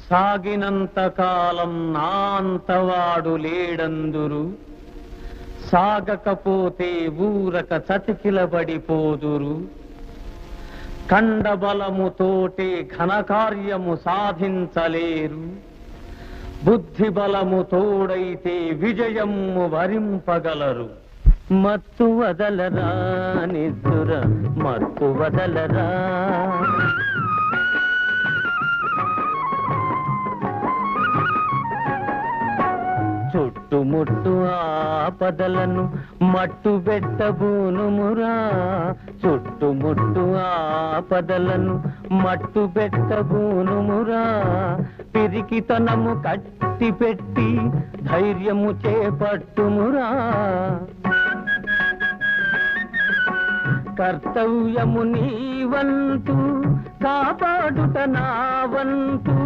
సాగినంత కాలం నా అంతవాడు లేడందురు, సాగకపోతే ఊరక చతికిలబడిపోదురు. కండబలముతోటే ఘనకార్యము సాధించలేరు, బుద్ధి బలము తోడైతే విజయము వరింపగలరు. మత్తు వదలరా నిద్దుర మత్తు వదలరా, చుట్టుముట్టు ఆపదలను మట్టు పెట్టబూనుమురా, చుట్టుముట్టు ఆపదలను మట్టు పెట్టబూనుమురా. పిరికితనము కట్టి పెట్టి ధైర్యము చేపట్టుమురా, కర్తవ్యము నీ వంతు కాపాడుట నా వంతు.